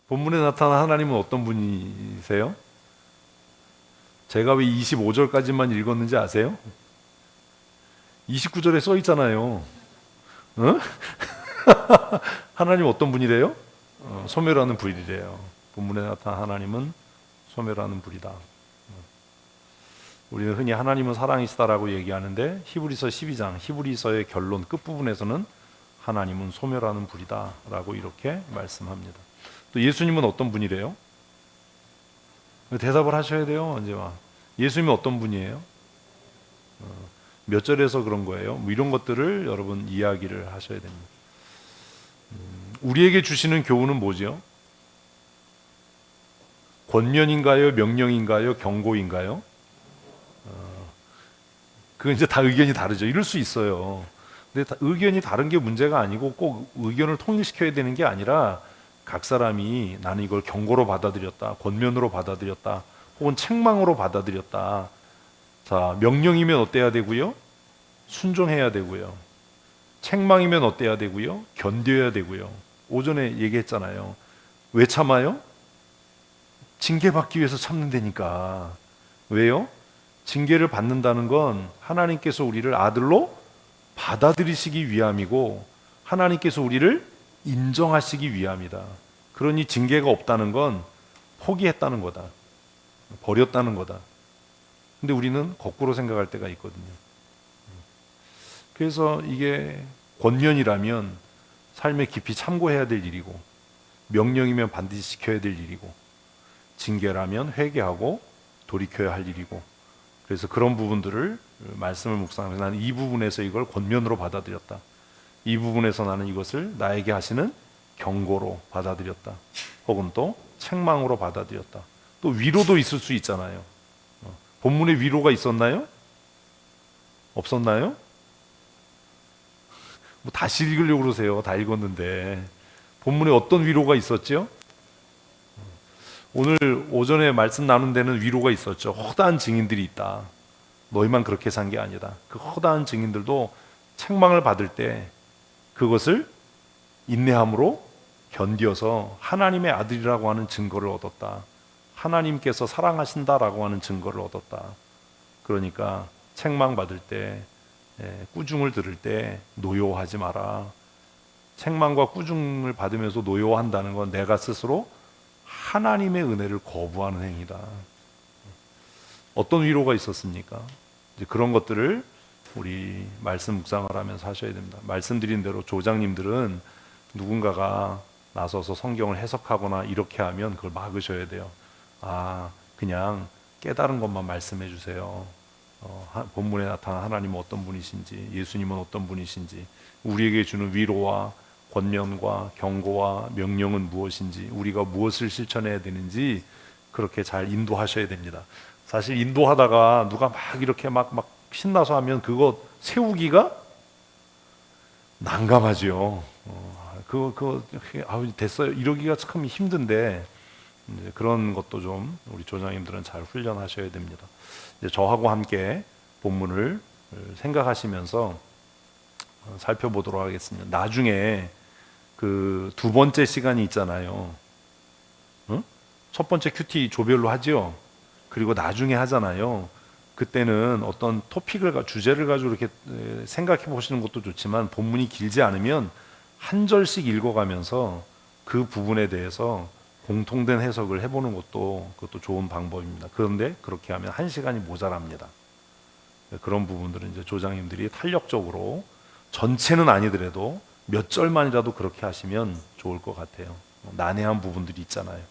본문에 나타난 하나님은 어떤 분이세요? 제가 왜 25절까지만 읽었는지 아세요? 29절에 써 있잖아요. 어? 하나님 어떤 분이래요? 소멸하는 불이래요. 본문에 나타난 하나님은 소멸하는 불이다. 우리는 흔히 하나님은 사랑이시다라고 얘기하는데 히브리서 12장 히브리서의 결론 끝부분에서는 하나님은 소멸하는 불이다라고 이렇게 말씀합니다. 또 예수님은 어떤 분이래요? 대답을 하셔야 돼요. 언제와 예수님은 어떤 분이에요? 몇 절에서 그런 거예요? 뭐 이런 것들을 여러분 이야기를 하셔야 됩니다. 우리에게 주시는 교훈은 뭐죠? 권면인가요? 명령인가요? 경고인가요? 그건 이제 다 의견이 다르죠. 이럴 수 있어요. 근데 의견이 다른 게 문제가 아니고 꼭 의견을 통일시켜야 되는 게 아니라 각 사람이 나는 이걸 경고로 받아들였다, 권면으로 받아들였다, 혹은 책망으로 받아들였다. 자, 명령이면 어때야 되고요? 순종해야 되고요. 책망이면 어때야 되고요? 견뎌야 되고요. 오전에 얘기했잖아요. 왜 참아요? 징계받기 위해서 참는다니까. 왜요? 징계를 받는다는 건 하나님께서 우리를 아들로 받아들이시기 위함이고 하나님께서 우리를 인정하시기 위함이다. 그러니 징계가 없다는 건 포기했다는 거다. 버렸다는 거다. 근데 우리는 거꾸로 생각할 때가 있거든요. 그래서 이게 권면이라면 삶에 깊이 참고해야 될 일이고 명령이면 반드시 지켜야 될 일이고 징계라면 회개하고 돌이켜야 할 일이고 그래서 그런 부분들을 말씀을 묵상하면서 나는 이 부분에서 이걸 권면으로 받아들였다. 이 부분에서 나는 이것을 나에게 하시는 경고로 받아들였다. 혹은 또 책망으로 받아들였다. 또 위로도 있을 수 있잖아요. 본문에 위로가 있었나요? 없었나요? 뭐 다시 읽으려고 그러세요. 다 읽었는데. 본문에 어떤 위로가 있었죠? 오늘 오전에 말씀 나눈 데는 위로가 있었죠. 허다한 증인들이 있다. 너희만 그렇게 산 게 아니다. 그 허다한 증인들도 책망을 받을 때 그것을 인내함으로 견디어서 하나님의 아들이라고 하는 증거를 얻었다. 하나님께서 사랑하신다라고 하는 증거를 얻었다. 그러니까 책망받을 때 꾸중을 들을 때 노여워하지 마라. 책망과 꾸중을 받으면서 노여워한다는 건 내가 스스로 하나님의 은혜를 거부하는 행위다. 어떤 위로가 있었습니까? 이제 그런 것들을 우리 말씀 묵상을 하면서 하셔야 됩니다. 말씀드린 대로 조장님들은 누군가가 나서서 성경을 해석하거나 이렇게 하면 그걸 막으셔야 돼요. 그냥 깨달은 것만 말씀해 주세요. 본문에 나타난 하나님은 어떤 분이신지, 예수님은 어떤 분이신지, 우리에게 주는 위로와 권면과 경고와 명령은 무엇인지, 우리가 무엇을 실천해야 되는지 그렇게 잘 인도하셔야 됩니다. 사실 인도하다가 누가 막 이렇게 막 신나서 하면 그거 세우기가 난감하죠. 됐어요. 이러기가 참 힘든데 이제 그런 것도 좀 우리 조장님들은 잘 훈련하셔야 됩니다. 이제 저하고 함께 본문을 생각하시면서 살펴보도록 하겠습니다. 나중에 그 두 번째 시간이 있잖아요. 첫 번째 큐티 조별로 하죠. 그리고 나중에 하잖아요. 그때는 어떤 주제를 가지고 이렇게 생각해 보시는 것도 좋지만 본문이 길지 않으면 한 절씩 읽어가면서 그 부분에 대해서 공통된 해석을 해보는 그것도 좋은 방법입니다. 그런데 그렇게 하면 한 시간이 모자랍니다. 그런 부분들은 이제 조장님들이 탄력적으로 전체는 아니더라도 몇 절만이라도 그렇게 하시면 좋을 것 같아요. 난해한 부분들이 있잖아요.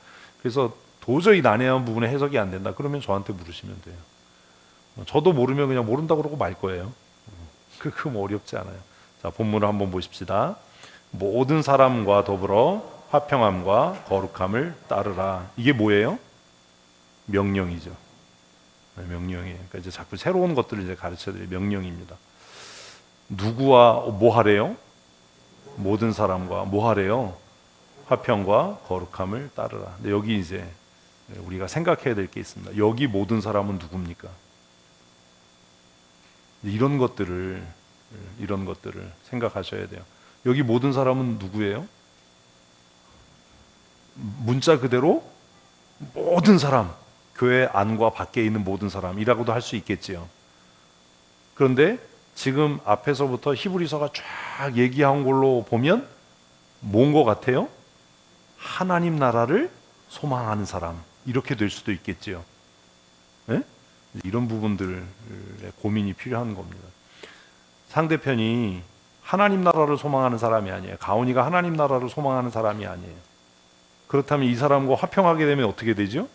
그래서 도저히 난해한 부분에 해석이 안 된다. 그러면 저한테 물으시면 돼요. 저도 모르면 그냥 모른다고 그러고 말 거예요. 그거 뭐 어렵지 않아요. 자, 본문을 한번 보십시다. 모든 사람과 더불어 화평함과 거룩함을 따르라. 이게 뭐예요? 명령이죠. 명령이에요. 그러니까 이제 자꾸 새로운 것들을 이제 가르쳐드려요. 명령입니다. 누구와 뭐 하래요? 모든 사람과 뭐 하래요? 화평과 거룩함을 따르라. 근데 여기 이제 우리가 생각해야 될 게 있습니다. 여기 모든 사람은 누굽니까? 이런 것들을 생각하셔야 돼요. 여기 모든 사람은 누구예요? 문자 그대로 모든 사람, 교회 안과 밖에 있는 모든 사람이라고도 할 수 있겠지요. 그런데 지금 앞에서부터 히브리서가 쫙 얘기한 걸로 보면 뭔 것 같아요? 하나님 나라를 소망하는 사람, 이렇게 될 수도 있겠지요. 네? 이런 부분들의 고민이 필요한 겁니다. 상대편이 하나님 나라를 소망하는 사람이 아니에요. 가온이가 하나님 나라를 소망하는 사람이 아니에요. 그렇다면 이 사람과 화평하게 되면 어떻게 되죠?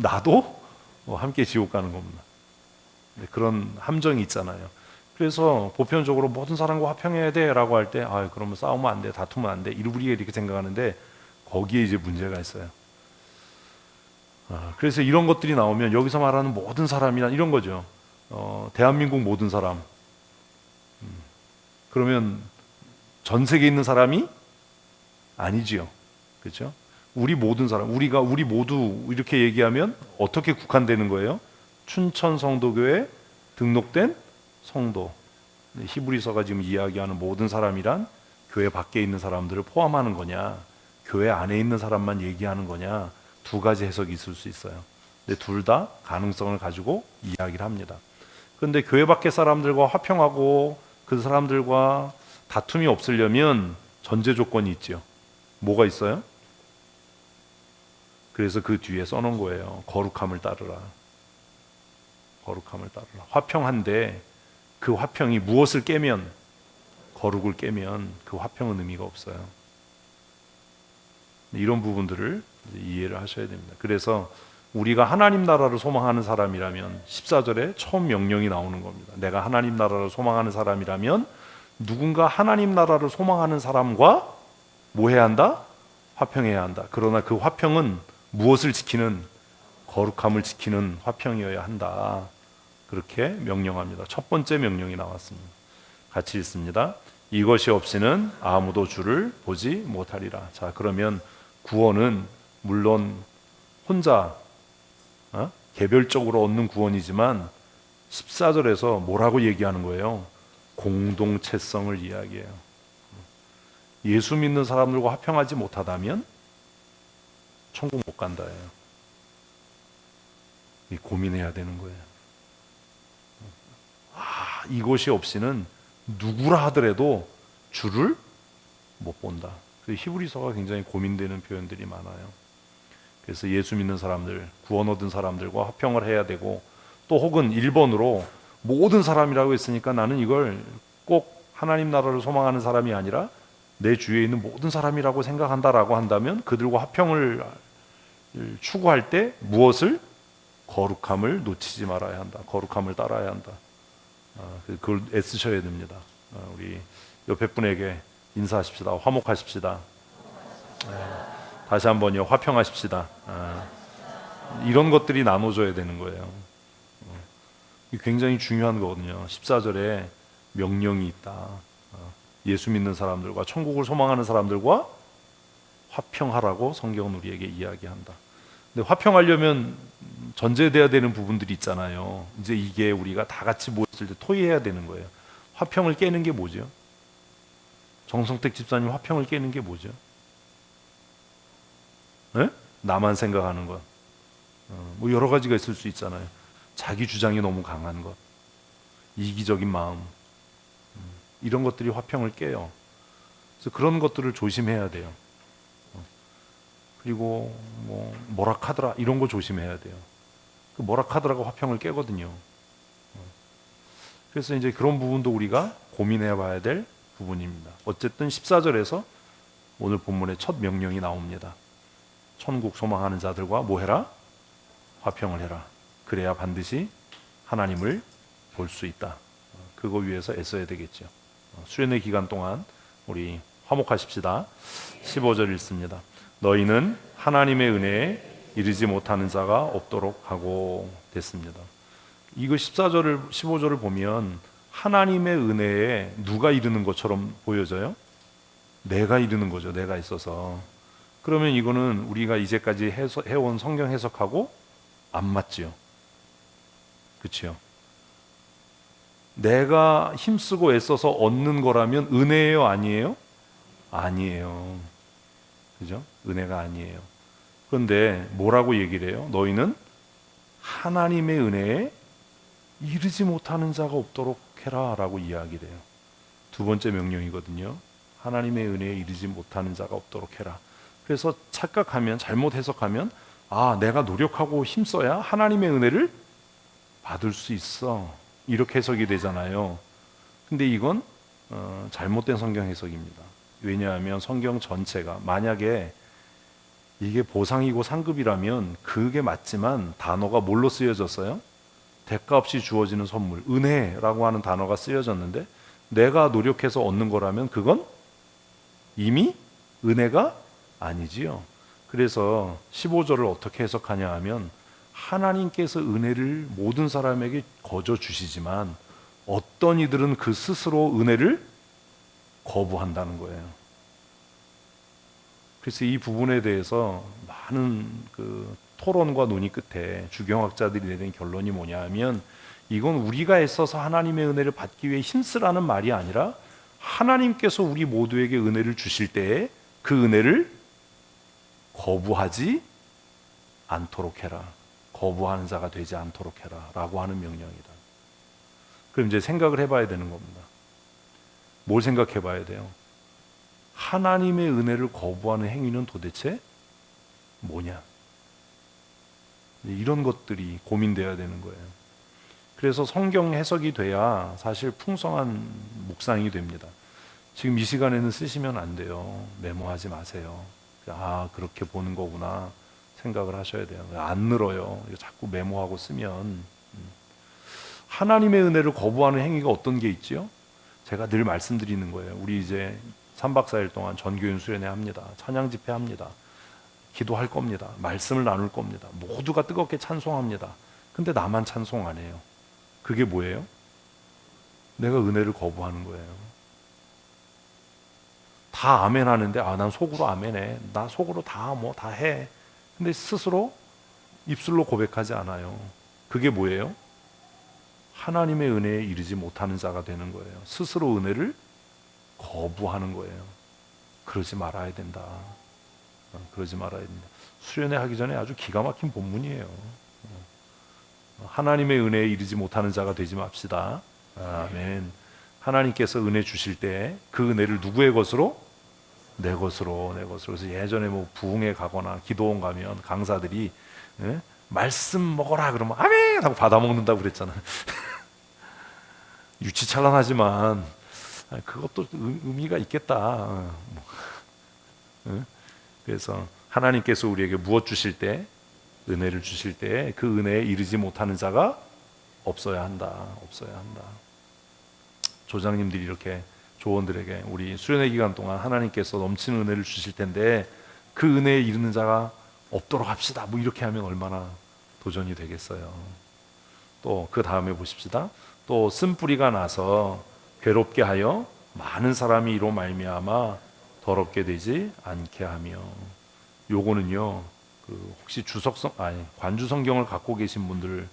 나도 함께 지옥 가는 겁니다. 그런 함정이 있잖아요. 그래서 보편적으로 모든 사람과 화평해야 돼라고 할 때, 그러면 싸우면 안 돼, 다투면 안 돼, 우리가 이렇게 생각하는데 거기에 이제 문제가 있어요. 그래서 이런 것들이 나오면 여기서 말하는 모든 사람이란 이런 거죠. 대한민국 모든 사람. 그러면 전 세계에 있는 사람이 아니지요. 그렇죠? 우리 모든 사람, 우리 모두 이렇게 얘기하면 어떻게 국한되는 거예요? 춘천 성도교회 등록된 성도. 히브리서가 지금 이야기하는 모든 사람이란 교회 밖에 있는 사람들을 포함하는 거냐, 교회 안에 있는 사람만 얘기하는 거냐, 두 가지 해석이 있을 수 있어요. 근데 둘 다 가능성을 가지고 이야기를 합니다. 그런데 교회 밖의 사람들과 화평하고 그 사람들과 다툼이 없으려면 전제 조건이 있죠. 뭐가 있어요? 그래서 그 뒤에 써놓은 거예요. 거룩함을 따르라. 거룩함을 따르라. 화평한데 그 화평이 무엇을 깨면, 거룩을 깨면 그 화평은 의미가 없어요. 이런 부분들을 이해를 하셔야 됩니다. 그래서 우리가 하나님 나라를 소망하는 사람이라면 14절에 처음 명령이 나오는 겁니다. 내가 하나님 나라를 소망하는 사람이라면 누군가 하나님 나라를 소망하는 사람과 뭐 해야 한다? 화평해야 한다. 그러나 그 화평은 무엇을 지키는, 거룩함을 지키는 화평이어야 한다. 그렇게 명령합니다. 첫 번째 명령이 나왔습니다. 같이 읽습니다. 이것이 없이는 아무도 주를 보지 못하리라. 자, 그러면 구원은 물론 혼자 개별적으로 얻는 구원이지만 14절에서 뭐라고 얘기하는 거예요? 공동체성을 이야기해요. 예수 믿는 사람들과 화평하지 못하다면 천국 못 간다예요. 고민해야 되는 거예요. 이것이 없이는 누구라 하더라도 주를 못 본다. 히브리서가 굉장히 고민되는 표현들이 많아요. 그래서 예수 믿는 사람들, 구원 얻은 사람들과 화평을 해야 되고, 또 혹은 1번으로 모든 사람이라고 했으니까 나는 이걸 꼭 하나님 나라를 소망하는 사람이 아니라 내 주위에 있는 모든 사람이라고 생각한다라고 한다면 그들과 화평을 추구할 때 무엇을? 거룩함을 놓치지 말아야 한다. 거룩함을 따라야 한다. 그걸 애쓰셔야 됩니다. 우리 옆에 분에게 인사하십시다. 화목하십시다. 다시 한번요. 화평하십시다. 이런 것들이 나눠져야 되는 거예요. 굉장히 중요한 거거든요. 14절에 명령이 있다. 예수 믿는 사람들과 천국을 소망하는 사람들과 화평하라고 성경은 우리에게 이야기한다. 근데 화평하려면 전제돼야 되는 부분들이 있잖아요. 이제 이게 우리가 다 같이 모였을 때 토의해야 되는 거예요. 화평을 깨는 게 뭐죠? 정성택 집사님, 화평을 깨는 게 뭐죠? 네? 나만 생각하는 것. 뭐 여러 가지가 있을 수 있잖아요. 자기 주장이 너무 강한 것, 이기적인 마음, 이런 것들이 화평을 깨요. 그래서 그런 것들을 조심해야 돼요. 그리고 뭐라 카더라 이런 거 조심해야 돼요. 그 뭐라 카더라가 화평을 깨거든요. 그래서 이제 그런 부분도 우리가 고민해 봐야 될 부분입니다. 어쨌든 14절에서 오늘 본문의 첫 명령이 나옵니다. 천국 소망하는 자들과 뭐 해라? 화평을 해라. 그래야 반드시 하나님을 볼 수 있다. 그거 위해서 애써야 되겠죠. 수련회 기간 동안 우리 화목하십시다. 15절 읽습니다. 너희는 하나님의 은혜에 이르지 못하는 자가 없도록 하고 됐습니다. 이거 14절을 15절을 보면 하나님의 은혜에 누가 이르는 것처럼 보여져요? 내가 이르는 거죠. 내가 있어서. 그러면 이거는 우리가 이제까지 해온 성경 해석하고 안 맞지요. 그렇죠? 내가 힘쓰고 애써서 얻는 거라면 은혜예요, 아니에요? 아니에요. 그죠? 은혜가 아니에요. 그런데 뭐라고 얘기를 해요? 너희는 하나님의 은혜에 이르지 못하는 자가 없도록 해라 라고 이야기를 해요. 두 번째 명령이거든요. 하나님의 은혜에 이르지 못하는 자가 없도록 해라. 그래서 착각하면, 잘못 해석하면, 아, 내가 노력하고 힘써야 하나님의 은혜를 받을 수 있어, 이렇게 해석이 되잖아요. 근데 이건 잘못된 성경 해석입니다. 왜냐하면 성경 전체가, 만약에 이게 보상이고 상급이라면 그게 맞지만 단어가 뭘로 쓰여졌어요? 대가 없이 주어지는 선물, 은혜라고 하는 단어가 쓰여졌는데, 내가 노력해서 얻는 거라면 그건 이미 은혜가 아니지요. 그래서 15절을 어떻게 해석하냐 하면, 하나님께서 은혜를 모든 사람에게 거저 주시지만 어떤 이들은 그 스스로 은혜를 거부한다는 거예요. 그래서 이 부분에 대해서 많은 토론과 논의 끝에 주경학자들이 내린 결론이 뭐냐 하면, 이건 우리가 애써서 하나님의 은혜를 받기 위해 힘쓰라는 말이 아니라, 하나님께서 우리 모두에게 은혜를 주실 때에 그 은혜를 거부하지 않도록 해라, 거부하는 자가 되지 않도록 해라 라고 하는 명령이다. 그럼 이제 생각을 해봐야 되는 겁니다. 뭘 생각해 봐야 돼요? 하나님의 은혜를 거부하는 행위는 도대체 뭐냐? 이런 것들이 고민돼야 되는 거예요. 그래서 성경 해석이 돼야 사실 풍성한 묵상이 됩니다. 지금 이 시간에는 쓰시면 안 돼요. 메모하지 마세요. 아, 그렇게 보는 거구나 생각을 하셔야 돼요. 안 늘어요. 자꾸 메모하고 쓰면. 하나님의 은혜를 거부하는 행위가 어떤 게 있지요? 제가 늘 말씀드리는 거예요. 우리 이제 3박 4일 동안 전교연 수련회 합니다. 찬양 집회 합니다. 기도할 겁니다. 말씀을 나눌 겁니다. 모두가 뜨겁게 찬송합니다. 근데 나만 찬송 안 해요. 그게 뭐예요? 내가 은혜를 거부하는 거예요. 다 아멘 하는데, 아, 난 속으로 아멘해. 나 속으로 다 해. 근데 스스로 입술로 고백하지 않아요. 그게 뭐예요? 하나님의 은혜에 이르지 못하는 자가 되는 거예요. 스스로 은혜를 거부하는 거예요. 그러지 말아야 된다. 그러지 말아야 된다. 수련회 하기 전에 아주 기가 막힌 본문이에요. 하나님의 은혜에 이르지 못하는 자가 되지 맙시다. 아멘. 하나님께서 은혜 주실 때 그 은혜를 누구의 것으로? 내 것으로. 그래서 예전에 부흥회 가거나 기도원 가면 강사들이 말씀 먹어라 그러면 아멘 하고 받아 먹는다고 그랬잖아요. 유치찬란하지만 그것도 의미가 있겠다. 그래서 하나님께서 우리에게 무엇 주실 때, 은혜를 주실 때 그 은혜에 이르지 못하는 자가 없어야 한다. 조장님들이 이렇게 조원들에게 우리 수련회 기간 동안 하나님께서 넘치는 은혜를 주실 텐데 그 은혜에 이르는 자가 없도록 합시다, 이렇게 하면 얼마나 도전이 되겠어요. 또 그 다음에 보십시다. 또 쓴뿌리가 나서 괴롭게 하여 많은 사람이 이로 말미암아 더럽게 되지 않게 하며. 요거는요, 혹시 관주 성경을 갖고 계신 분들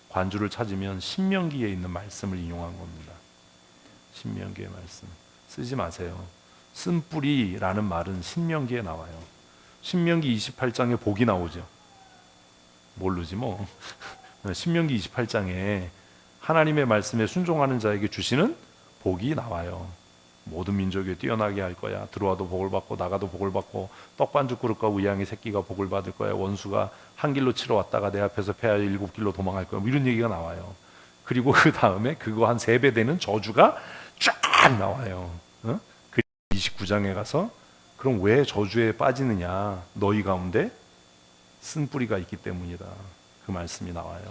관주를 찾으면 신명기에 있는 말씀을 인용한 겁니다. 신명기의 말씀 쓰지 마세요. 쓴뿌리라는 말은 신명기에 나와요. 신명기 28장에 복이 나오죠. 모르지 뭐. 신명기 28장에 하나님의 말씀에 순종하는 자에게 주시는 복이 나와요. 모든 민족이 뛰어나게 할 거야. 들어와도 복을 받고 나가도 복을 받고, 떡반죽 그릇과 우양의 새끼가 복을 받을 거야. 원수가 한 길로 치러 왔다가 내 앞에서 패하여 7길로 도망갈 거야. 이런 얘기가 나와요. 그리고 그 다음에 그거 한 3배 되는 저주가 쫙 나와요. 그 29장에 가서 그럼 왜 저주에 빠지느냐? 너희 가운데 쓴뿌리가 있기 때문이다. 그 말씀이 나와요.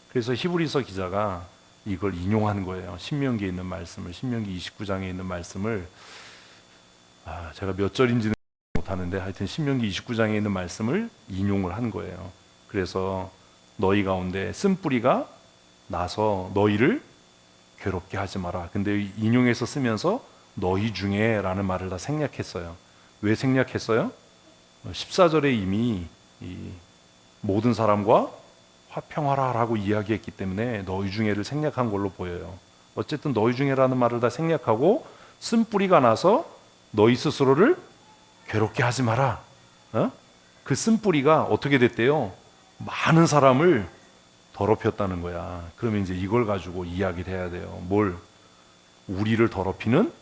그래서 히브리서 기자가 이걸 인용한 거예요. 신명기에 있는 말씀을, 신명기 29장에 있는 말씀을, 제가 몇 절인지는 못하는데 하여튼 신명기 29장에 있는 말씀을 인용을 한 거예요. 그래서 너희 가운데 쓴뿌리가 나서 너희를 괴롭게 하지 마라. 근데 인용해서 쓰면서 너희 중에 라는 말을 다 생략했어요. 왜 생략했어요? 14절에 이미 모든 사람과 화평하라라고 이야기했기 때문에 너희 중에를 생략한 걸로 보여요. 어쨌든 너희 중에라는 말을 다 생략하고 쓴뿌리가 나서 너희 스스로를 괴롭게 하지 마라. 그 쓴뿌리가 어떻게 됐대요? 많은 사람을 더럽혔다는 거야. 그러면 이제 이걸 가지고 이야기를 해야 돼요. 뭘? 우리를 더럽히는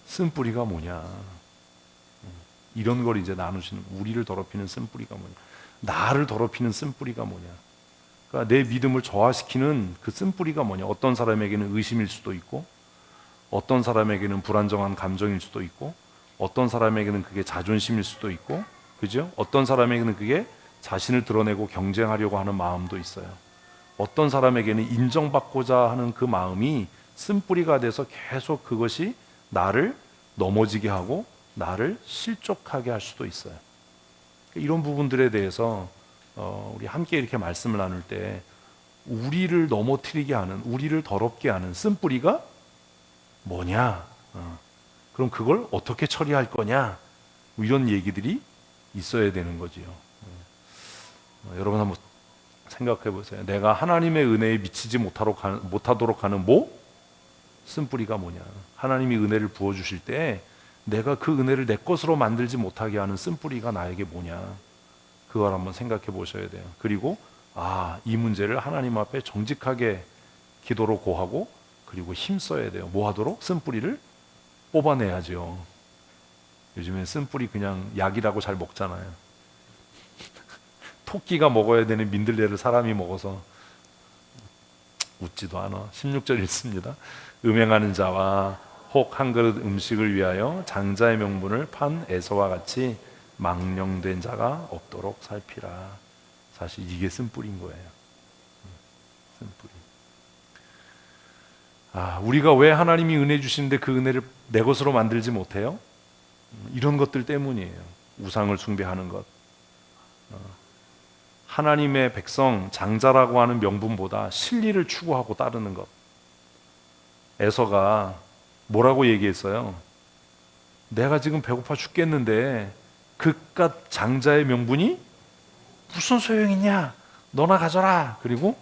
쓴뿌리가 뭐냐? 이런 걸 이제 나누시는, 우리를 더럽히는 쓴뿌리가 뭐냐? 나를 더럽히는 쓴뿌리가 뭐냐? 그러니까 내 믿음을 저하시키는 그 쓴뿌리가 뭐냐? 어떤 사람에게는 의심일 수도 있고, 어떤 사람에게는 불안정한 감정일 수도 있고, 어떤 사람에게는 그게 자존심일 수도 있고, 그죠? 어떤 사람에게는 그게 자신을 드러내고 경쟁하려고 하는 마음도 있어요. 어떤 사람에게는 인정받고자 하는 그 마음이 쓴뿌리가 돼서 계속 그것이 나를 넘어지게 하고 나를 실족하게 할 수도 있어요. 이런 부분들에 대해서 우리 함께 이렇게 말씀을 나눌 때 우리를 넘어뜨리게 하는, 우리를 더럽게 하는 쓴뿌리가 뭐냐? 그럼 그걸 어떻게 처리할 거냐? 뭐 이런 얘기들이 있어야 되는 거지요. 여러분 한번 생각해 보세요. 내가 하나님의 은혜에 미치지 못하도록 하는 쓴뿌리가 뭐냐? 하나님이 은혜를 부어주실 때 내가 그 은혜를 내 것으로 만들지 못하게 하는 쓴뿌리가 나에게 뭐냐? 그걸 한번 생각해 보셔야 돼요. 그리고 이 문제를 하나님 앞에 정직하게 기도로 고하고 그리고 힘써야 돼요. 뭐 하도록? 쓴뿌리를 뽑아내야죠. 요즘에 쓴뿌리 그냥 약이라고 잘 먹잖아요. 토끼가 먹어야 되는 민들레를 사람이 먹어서 웃지도 않아. 16절 읽습니다. 음행하는 자와 혹 한 그릇 음식을 위하여 장자의 명분을 판 에서와 같이 망령된 자가 없도록 살피라. 사실 이게 쓴뿌리인 거예요. 쓴뿌리. 우리가 왜 하나님이 은혜 주시는데 그 은혜를 내 것으로 만들지 못해요? 이런 것들 때문이에요. 우상을 숭배하는 것, 하나님의 백성 장자라고 하는 명분보다 실리를 추구하고 따르는 것. 에서가 뭐라고 얘기했어요? 내가 지금 배고파 죽겠는데 그깟 장자의 명분이 무슨 소용이냐? 너나 가져라. 그리고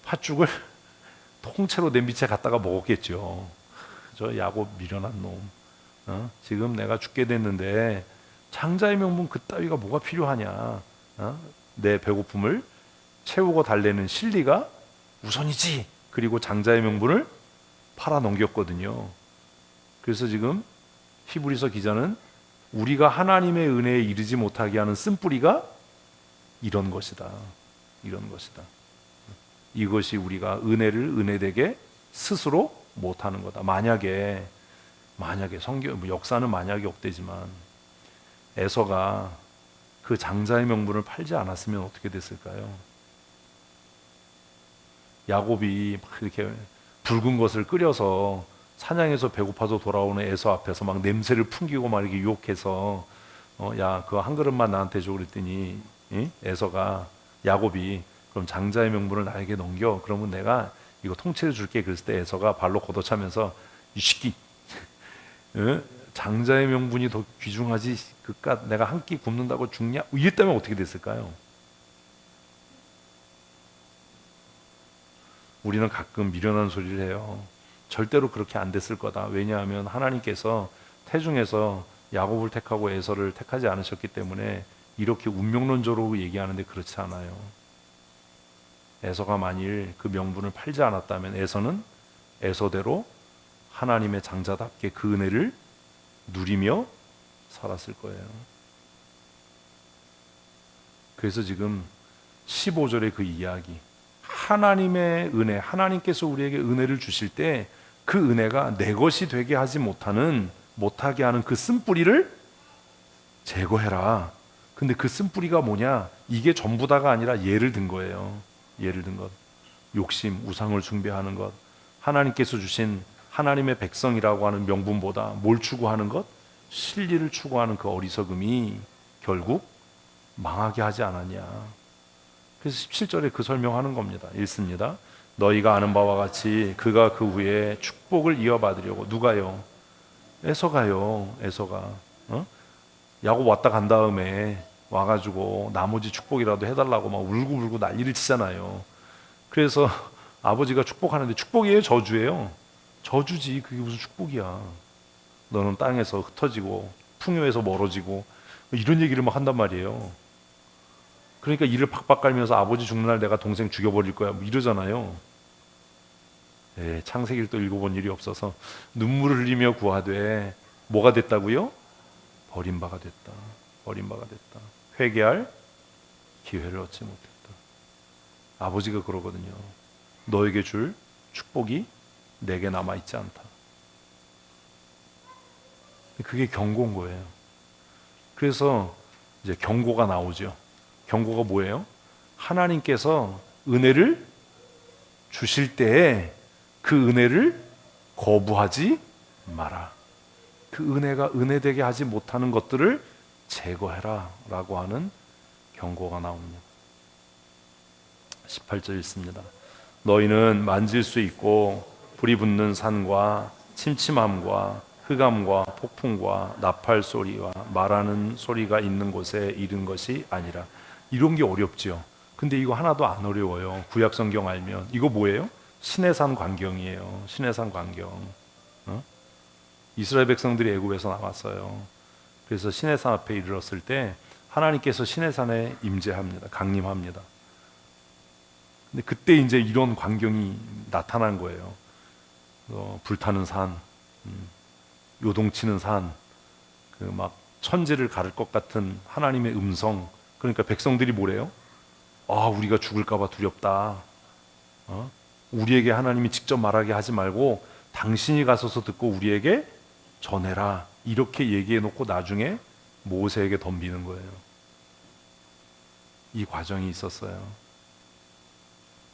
팥죽을 통째로 냄비채 갖다가 먹었겠죠. 저 야곱 미련한 놈. 지금 내가 죽게 됐는데 장자의 명분 그따위가 뭐가 필요하냐? 내 배고픔을 채우고 달래는 실리가 우선이지. 그리고 장자의 명분을 팔아 넘겼거든요. 그래서 지금 히브리서 기자는 우리가 하나님의 은혜에 이르지 못하게 하는 쓴뿌리가 이런 것이다. 이런 것이다. 이것이 우리가 은혜를 은혜되게 스스로 못하는 거다. 만약에 성경 역사는 만약이 없대지만 에서가 그 장자의 명분을 팔지 않았으면 어떻게 됐을까요? 야곱이 막 이렇게 붉은 것을 끓여서 사냥해서 배고파서 돌아오는 에서 앞에서 막 냄새를 풍기고 막 이렇게 유혹해서 야, 그거 한 그릇만 나한테 줘 그랬더니 에서가 야곱이 그럼 장자의 명분을 나에게 넘겨. 그러면 내가 이거 통째로 줄게. 그랬을 때 에서가 발로 걷어차면서 이 새끼 장자의 명분이 더 귀중하지 그깟 내가 한 끼 굶는다고 죽냐? 이랬다면 어떻게 됐을까요? 우리는 가끔 미련한 소리를 해요. 절대로 그렇게 안 됐을 거다. 왜냐하면 하나님께서 태중에서 야곱을 택하고 에서를 택하지 않으셨기 때문에 이렇게 운명론적으로 얘기하는데 그렇지 않아요. 에서가 만일 그 명분을 팔지 않았다면 에서는 에서대로 하나님의 장자답게 그 은혜를 누리며 살았을 거예요. 그래서 지금 15절의 그 이야기, 하나님의 은혜, 하나님께서 우리에게 은혜를 주실 때 그 은혜가 내 것이 되게 하지 못하게 하는 그 쓴뿌리를 제거해라. 근데 그 쓴뿌리가 뭐냐? 이게 전부다가 아니라 예를 든 거예요. 예를 든 것. 욕심, 우상을 숭배하는 것, 하나님께서 주신 하나님의 백성이라고 하는 명분보다 뭘 추구하는 것? 실리를 추구하는 그 어리석음이 결국 망하게 하지 않았냐. 그래서 17절에 그 설명하는 겁니다. 읽습니다. 너희가 아는 바와 같이 그가 그 후에 축복을 이어받으려고. 누가요? 에서가요. 에서가 야곱 왔다 간 다음에 와가지고 나머지 축복이라도 해달라고 막 울고 난리를 치잖아요. 그래서 아버지가 축복하는데 축복이에요? 저주예요? 저주지. 그게 무슨 축복이야. 너는 땅에서 흩어지고 풍요해서 멀어지고 이런 얘기를 막 한단 말이에요. 그러니까 이를 박박 깔면서 아버지 죽는 날 내가 동생 죽여버릴 거야 뭐 이러잖아요. 예, 창세기를 또 읽어본 일이 없어서 눈물을 흘리며 구하되 뭐가 됐다고요? 버림바가 됐다. 버림바가 됐다. 회개할 기회를 얻지 못했다. 아버지가 그러거든요. 너에게 줄 축복이 내게 남아있지 않다. 그게 경고인 거예요. 그래서 이제 경고가 나오죠. 경고가 뭐예요? 하나님께서 은혜를 주실 때에 그 은혜를 거부하지 마라. 그 은혜가 은혜되게 하지 못하는 것들을 제거해라 라고 하는 경고가 나옵니다. 18절 읽습니다. 너희는 만질 수 있고 불이 붙는 산과 침침함과 흑암과 폭풍과 나팔 소리와 말하는 소리가 있는 곳에 이른 것이 아니라. 이런 게 어렵죠. 근데 이거 하나도 안 어려워요. 구약 성경 알면. 이거 뭐예요? 시내산 광경이에요. 시내산 광경. 이스라엘 백성들이 애굽에서 나왔어요. 그래서 시내산 앞에 이르렀을 때 하나님께서 시내산에 임재합니다. 강림합니다. 근데 그때 이제 이런 광경이 나타난 거예요. 불타는 산, 요동치는 산, 그 막 천지를 가를 것 같은 하나님의 음성. 그러니까 백성들이 뭐래요? 아, 우리가 죽을까봐 두렵다. 우리에게 하나님이 직접 말하게 하지 말고 당신이 가서서 듣고 우리에게 전해라. 이렇게 얘기해 놓고 나중에 모세에게 덤비는 거예요. 이 과정이 있었어요.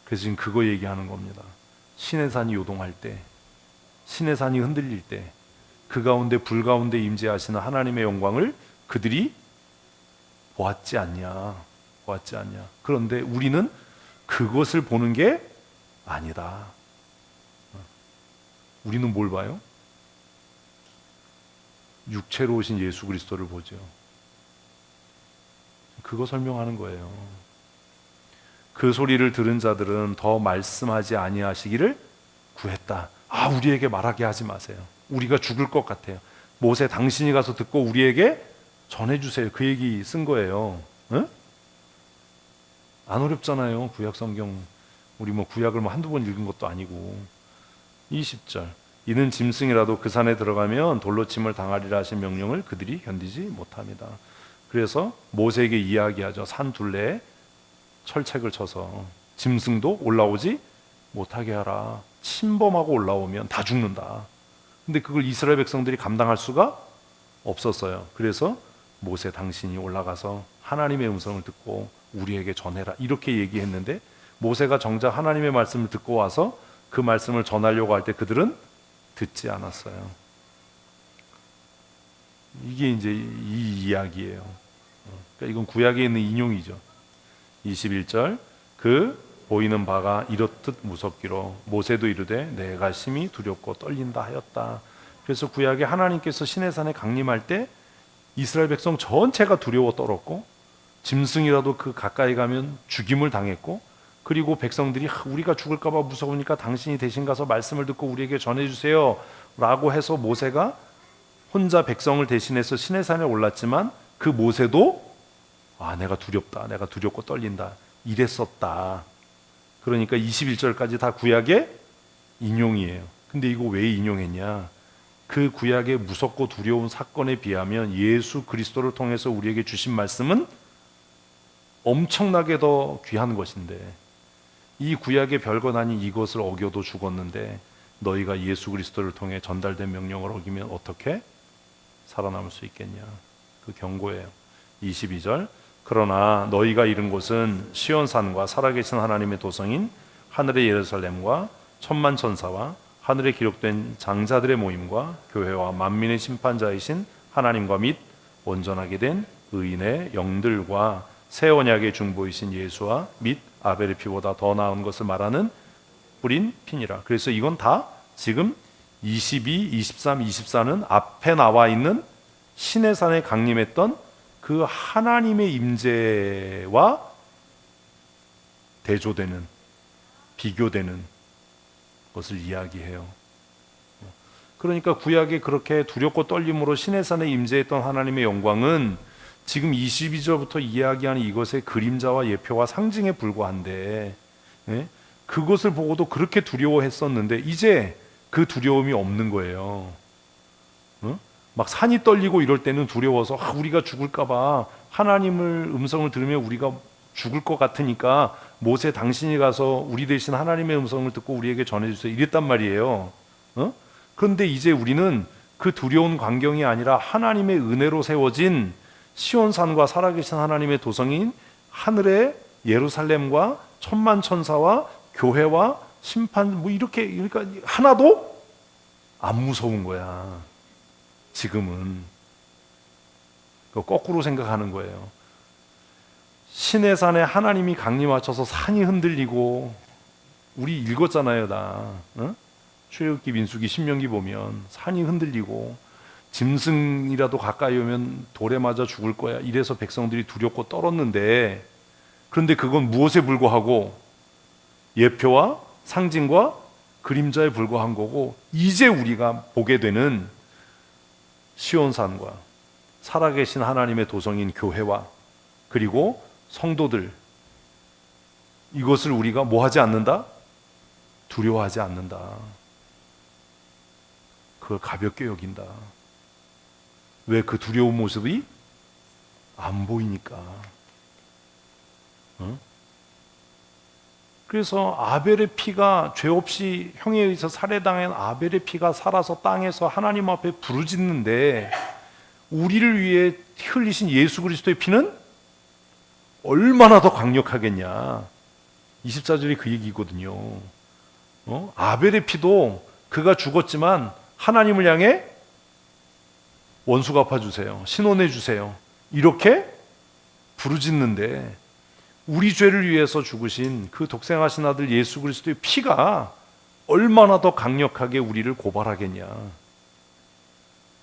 그래서 지금 그거 얘기하는 겁니다. 시내산이 요동할 때, 시내산이 흔들릴 때, 그 가운데 불 가운데 임재하시는 하나님의 영광을 그들이 보았지 않냐. 보았지 않냐. 그런데 우리는 그것을 보는 게 아니다. 우리는 뭘 봐요? 육체로 오신 예수 그리스도를 보죠. 그거 설명하는 거예요. 그 소리를 들은 자들은 더 말씀하지 아니하시기를 구했다. 아, 우리에게 말하게 하지 마세요. 우리가 죽을 것 같아요. 모세 당신이 가서 듣고 우리에게 전해주세요. 그 얘기 쓴 거예요. 응? 안 어렵잖아요. 구약 성경. 우리 뭐 구약을 뭐 한두 번 읽은 것도 아니고. 20절. 이는 짐승이라도 그 산에 들어가면 돌로 침을 당하리라 하신 명령을 그들이 견디지 못합니다. 그래서 모세에게 이야기하죠. 산 둘레에 철책을 쳐서 짐승도 올라오지 못하게 하라. 침범하고 올라오면 다 죽는다. 근데 그걸 이스라엘 백성들이 감당할 수가 없었어요. 그래서 모세 당신이 올라가서 하나님의 음성을 듣고 우리에게 전해라. 이렇게 얘기했는데 모세가 정작 하나님의 말씀을 듣고 와서 그 말씀을 전하려고 할 때 그들은 듣지 않았어요. 이게 이제 이 이야기예요. 그러니까 이건 구약에 있는 인용이죠. 21절. 그 보이는 바가 이렇듯 무섭기로 모세도 이르되 내가 심히 두렵고 떨린다 하였다. 그래서 구약에 하나님께서 시내산에 강림할 때 이스라엘 백성 전체가 두려워 떨었고 짐승이라도 그 가까이 가면 죽임을 당했고, 그리고 백성들이 우리가 죽을까 봐 무서우니까 당신이 대신 가서 말씀을 듣고 우리에게 전해주세요 라고 해서 모세가 혼자 백성을 대신해서 시내산에 올랐지만 그 모세도 내가 두렵다, 내가 두렵고 떨린다 이랬었다. 그러니까 21절까지 다 구약의 인용이에요. 근데 이거 왜 인용했냐? 그 구약의 무섭고 두려운 사건에 비하면 예수 그리스도를 통해서 우리에게 주신 말씀은 엄청나게 더 귀한 것인데, 이 구약의 별것 아닌 이것을 어겨도 죽었는데 너희가 예수 그리스도를 통해 전달된 명령을 어기면 어떻게 살아남을 수 있겠냐? 그 경고예요. 22절. 그러나 너희가 이른 곳은 시온산과 살아계신 하나님의 도성인 하늘의 예루살렘과 천만 천사와 하늘에 기록된 장자들의 모임과 교회와 만민의 심판자이신 하나님과 및 온전하게 된 의인의 영들과 새 언약의 중보이신 예수와 및 아벨의 피보다 더 나은 것을 말하는 뿌린 피니라. 그래서 이건 다 지금 22, 23, 24는 앞에 나와 있는 시내산에 강림했던 그 하나님의 임재와 대조되는, 비교되는 것을 이야기해요. 그러니까 구약에 그렇게 두렵고 떨림으로 시내산에 임재했던 하나님의 영광은 지금 22절부터 이야기하는 이것의 그림자와 예표와 상징에 불과한데, 예? 그것을 보고도 그렇게 두려워했었는데 이제 그 두려움이 없는 거예요. 막 산이 떨리고 이럴 때는 두려워서 우리가 죽을까 봐, 하나님을 음성을 들으면 우리가 죽을 것 같으니까 모세 당신이 가서 우리 대신 하나님의 음성을 듣고 우리에게 전해주세요 이랬단 말이에요. 그런데 이제 우리는 그 두려운 광경이 아니라 하나님의 은혜로 세워진 시온산과 살아계신 하나님의 도성인 하늘의 예루살렘과 천만 천사와 교회와 심판, 뭐 이렇게, 그러니까 하나도 안 무서운 거야. 지금은 거꾸로 생각하는 거예요. 시내산에 하나님이 강림하셔서 산이 흔들리고, 우리 읽었잖아요, 다. 출애굽기, 민수기, 신명기 보면 산이 흔들리고 짐승이라도 가까이 오면 돌에 맞아 죽을 거야, 이래서 백성들이 두렵고 떨었는데, 그런데 그건 무엇에 불과하고 예표와 상징과 그림자에 불과한 거고, 이제 우리가 보게 되는 시온산과 살아계신 하나님의 도성인 교회와 그리고 성도들, 이것을 우리가 뭐 하지 않는다? 두려워하지 않는다. 그걸 가볍게 여긴다. 왜? 그 두려운 모습이 안 보이니까. 그래서 아벨의 피가, 죄 없이 형에 의해서 살해당한 아벨의 피가 살아서 땅에서 하나님 앞에 부르짖는데, 우리를 위해 흘리신 예수 그리스도의 피는 얼마나 더 강력하겠냐. 24절이 그 얘기거든요. 아벨의 피도 그가 죽었지만 하나님을 향해 원수 갚아주세요, 신원해주세요, 이렇게 부르짖는데, 우리 죄를 위해서 죽으신 그 독생하신 아들 예수 그리스도의 피가 얼마나 더 강력하게 우리를 고발하겠냐.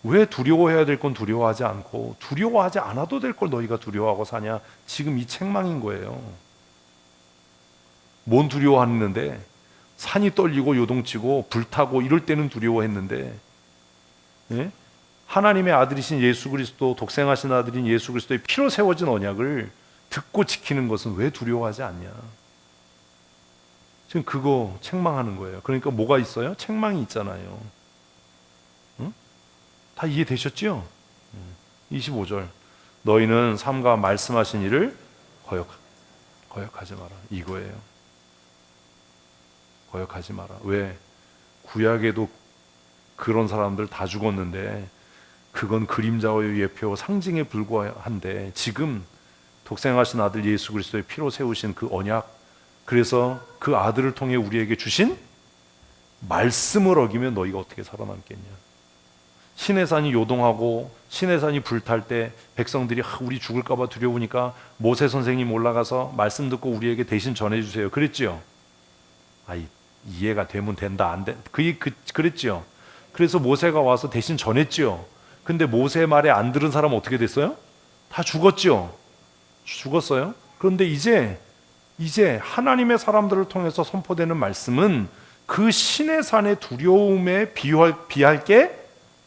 왜 두려워해야 될 건 두려워하지 않고 두려워하지 않아도 될 걸 너희가 두려워하고 사냐. 지금 이 책망인 거예요. 뭔 두려워하는데, 산이 떨리고 요동치고 불타고 이럴 때는 두려워했는데, 예? 하나님의 아들이신 예수 그리스도, 독생하신 아들인 예수 그리스도의 피로 세워진 언약을 듣고 지키는 것은 왜 두려워하지 않냐. 지금 그거 책망하는 거예요. 그러니까 뭐가 있어요? 책망이 있잖아요. 응? 다 이해되셨죠? 25절, 너희는 삼가 말씀하신 이를 거역하지 마라, 이거예요. 거역하지 마라. 왜? 구약에도 그런 사람들 다 죽었는데 그건 그림자와 예표, 상징에 불과한데, 지금 독생하신 아들 예수 그리스도의 피로 세우신 그 언약, 그래서 그 아들을 통해 우리에게 주신 말씀을 어기면 너희가 어떻게 살아남겠냐. 시내산이 요동하고 시내산이 불탈 때 백성들이 우리 죽을까 봐 두려우니까 모세 선생님 올라가서 말씀 듣고 우리에게 대신 전해주세요 그랬지요. 이해가 되면 된다, 안 돼, 그랬지요. 그래서 모세가 와서 대신 전했지요. 근데 모세 말에 안 들은 사람은 어떻게 됐어요? 다 죽었지요. 죽었어요. 그런데 이제 하나님의 사람들을 통해서 선포되는 말씀은 그 시내산의 두려움에 비할 게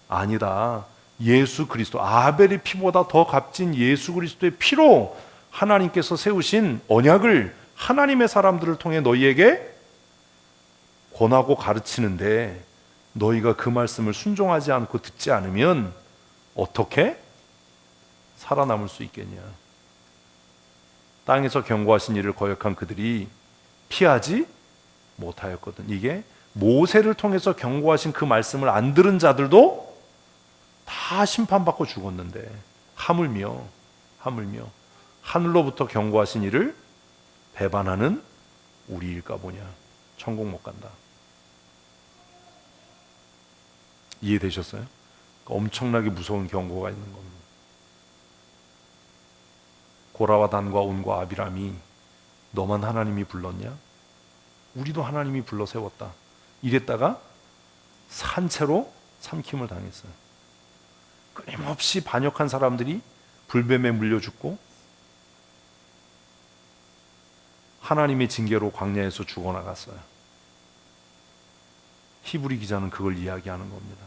아니다. 예수 그리스도, 아벨의 피보다 더 값진 예수 그리스도의 피로 하나님께서 세우신 언약을 하나님의 사람들을 통해 너희에게 권하고 가르치는데, 너희가 그 말씀을 순종하지 않고 듣지 않으면 어떻게 살아남을 수 있겠냐. 땅에서 경고하신 이를 거역한 그들이 피하지 못하였거든. 이게 모세를 통해서 경고하신 그 말씀을 안 들은 자들도 다 심판받고 죽었는데, 하물며 하늘로부터 경고하신 이를 배반하는 우리일까 보냐. 천국 못 간다. 이해되셨어요? 엄청나게 무서운 경고가 있는 겁니다. 고라와 단과 온과 아비람이 너만 하나님이 불렀냐? 우리도 하나님이 불러 세웠다. 이랬다가 산채로 삼킴을 당했어요. 끊임없이 반역한 사람들이 불뱀에 물려 죽고 하나님의 징계로 광야에서 죽어나갔어요. 히브리 기자는 그걸 이야기하는 겁니다.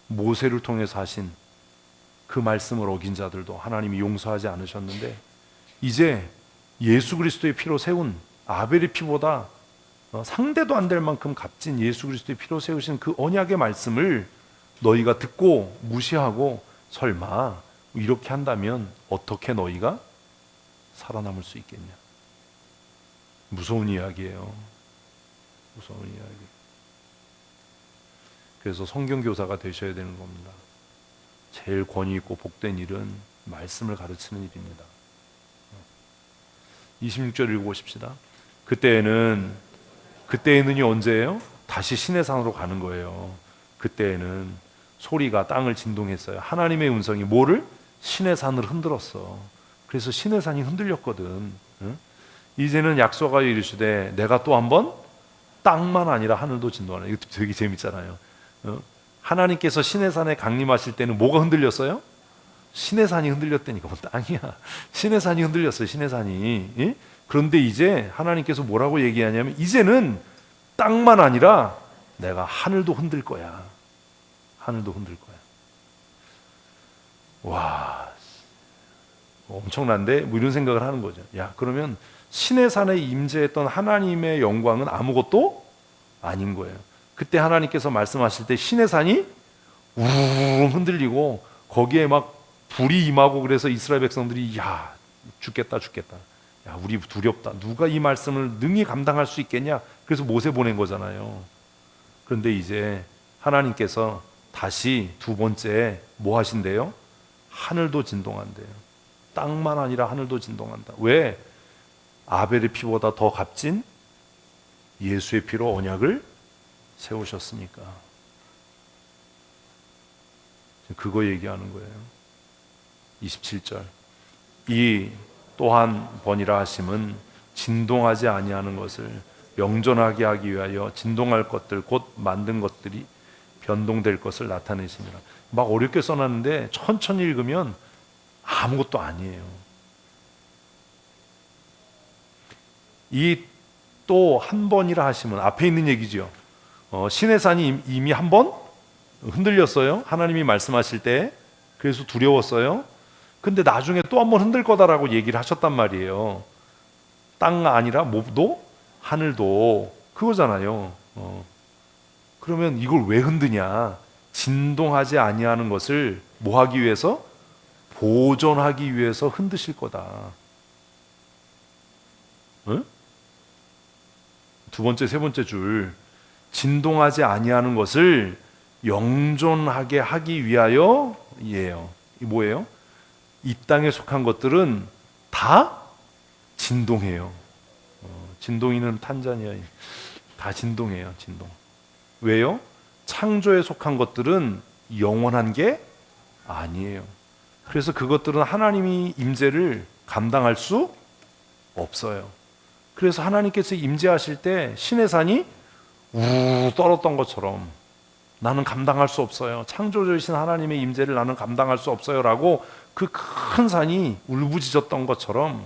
모세를 통해서 하신 그 말씀을 어긴 자들도 하나님이 용서하지 않으셨는데, 이제 예수 그리스도의 피로 세운 아벨의 피보다 상대도 안 될 만큼 값진 예수 그리스도의 피로 세우신 그 언약의 말씀을 너희가 듣고 무시하고 설마 이렇게 한다면 어떻게 너희가 살아남을 수 있겠냐. 무서운 이야기예요. 무서운 이야기. 그래서 성경교사가 되셔야 되는 겁니다. 제일 권위 있고 복된 일은 말씀을 가르치는 일입니다. 26절 읽어보십시다. 그때에는이 언제예요? 다시 시내산으로 가는 거예요. 그때에는 소리가 땅을 진동했어요. 하나님의 음성이 뭐를? 시내산을 흔들었어. 그래서 시내산이 흔들렸거든. 응? 이제는 약속하여 이르시되 내가 또 한번 땅만 아니라 하늘도 진동하라. 이거 되게 재밌잖아요. 하나님께서 시내산에 강림하실 때는 뭐가 흔들렸어요? 시내산이 흔들렸다니까. 뭐 땅이야. 시내산이 흔들렸어요. 시내산이. 예? 그런데 이제 하나님께서 뭐라고 얘기하냐면 이제는 땅만 아니라 내가 하늘도 흔들 거야. 하늘도 흔들 거야. 와, 엄청난데? 뭐 이런 생각을 하는 거죠. 야, 그러면 시내산에 임재했던 하나님의 영광은 아무것도 아닌 거예요. 그때 하나님께서 말씀하실 때 시내산이 우웅 흔들리고 거기에 막 불이 임하고, 그래서 이스라엘 백성들이 야, 죽겠다. 야, 우리 두렵다. 누가 이 말씀을 능히 감당할 수 있겠냐? 그래서 모세 보낸 거잖아요. 그런데 이제 하나님께서 다시 두 번째 뭐 하신대요? 하늘도 진동한대요. 땅만 아니라 하늘도 진동한다. 왜? 아벨의 피보다 더 값진 예수의 피로 언약을 세우셨으니까. 그거 얘기하는 거예요. 27절. 이 또한 번이라 하심은 진동하지 아니하는 것을 영존하게 하기 위하여 진동할 것들 곧 만든 것들이 변동될 것을 나타내시니라. 막 어렵게 써놨는데 천천히 읽으면 아무것도 아니에요. 이 또 한 번이라 하시면 앞에 있는 얘기죠. 시내산이 이미 한 번 흔들렸어요. 하나님이 말씀하실 때. 그래서 두려웠어요. 근데 나중에 또 한 번 흔들 거다라고 얘기를 하셨단 말이에요. 땅 아니라 뭐도 하늘도 그거잖아요. 그러면 이걸 왜 흔드냐? 진동하지 아니하는 것을 뭐 하기 위해서? 보존하기 위해서 흔드실 거다. 응? 두 번째, 세 번째 줄. 진동하지 아니하는 것을 영존하게 하기 위하여 이에요. 이 뭐예요? 이 땅에 속한 것들은 다 진동해요. 진동이는 탄자니아 다 진동해요. 진동. 왜요? 창조에 속한 것들은 영원한 게 아니에요. 그래서 그것들은 하나님이 임재를 감당할 수 없어요. 그래서 하나님께서 임재하실 때 시내산이 우르르 떨었던 것처럼 나는 감당할 수 없어요. 창조주이신 하나님의 임재를 나는 감당할 수 없어요 라고 그 큰 산이 울부짖었던 것처럼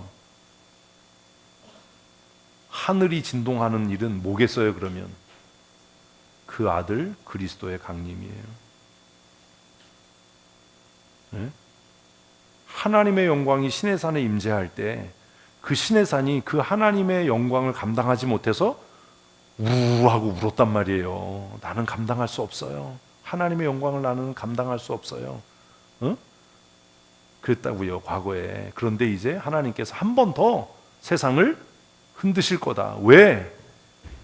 하늘이 진동하는 일은 뭐겠어요? 그러면 그 아들 그리스도의 강림이에요. 네? 하나님의 영광이 시내산에 임재할 때 그 시내산이 그 하나님의 영광을 감당하지 못해서 우하고 울었단 말이에요. 나는 감당할 수 없어요. 하나님의 영광을 나는 감당할 수 없어요. 응? 그랬다고요, 과거에. 그런데 이제 하나님께서 한 번 더 세상을 흔드실 거다. 왜?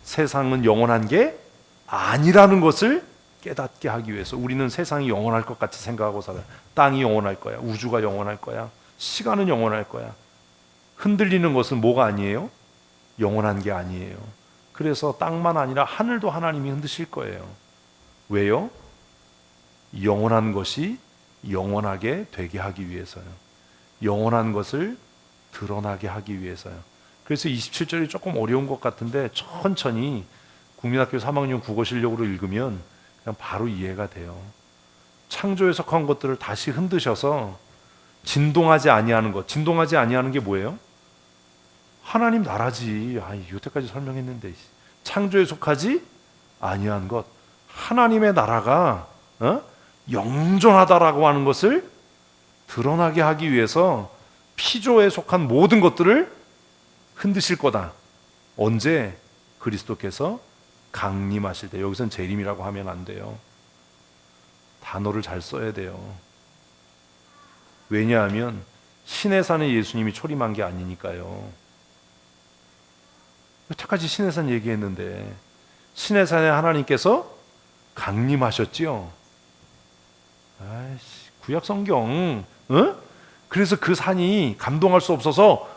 세상은 영원한 게 아니라는 것을 깨닫게 하기 위해서. 우리는 세상이 영원할 것 같이 생각하고 살아요. 땅이 영원할 거야. 우주가 영원할 거야. 시간은 영원할 거야. 흔들리는 것은 뭐가 아니에요? 영원한 게 아니에요. 그래서 땅만 아니라 하늘도 하나님이 흔드실 거예요. 왜요? 영원한 것이 영원하게 되게 하기 위해서요. 영원한 것을 드러나게 하기 위해서요. 그래서 27절이 조금 어려운 것 같은데 천천히 국민학교 3학년 국어 실력으로 읽으면 그냥 바로 이해가 돼요. 창조에 속한 것들을 다시 흔드셔서 진동하지 아니하는 것. 진동하지 아니하는 게 뭐예요? 하나님 나라지. 여태까지 설명했는데 창조에 속하지 아니한 것. 하나님의 나라가 영존하다라고 하는 것을 드러나게 하기 위해서 피조에 속한 모든 것들을 흔드실 거다. 언제? 그리스도께서 강림하실 때. 여기서는 재림이라고 하면 안 돼요. 단어를 잘 써야 돼요. 왜냐하면 신의 산에 예수님이 초림한 게 아니니까요. 여태까지 신의 산 얘기했는데 신의 산에 하나님께서 강림하셨지요. 아이씨, 구약 성경, 그래서 그 산이 감동할 수 없어서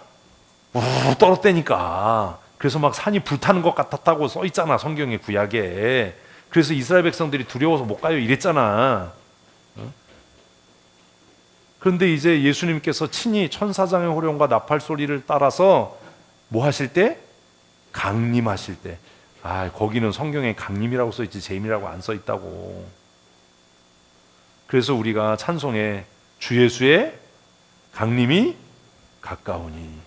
우르르 떨어대니까. 그래서 막 산이 불타는 것 같았다고 써 있잖아, 성경의 구약에. 그래서 이스라엘 백성들이 두려워서 못 가요 이랬잖아. 그런데 이제 예수님께서 친히 천사장의 호령과 나팔 소리를 따라서 뭐 하실 때? 강림하실 때. 거기는 성경에 강림이라고 써 있지 재림이라고 안 써 있다고. 그래서 우리가 찬송에 주 예수의 강림이 가까우니,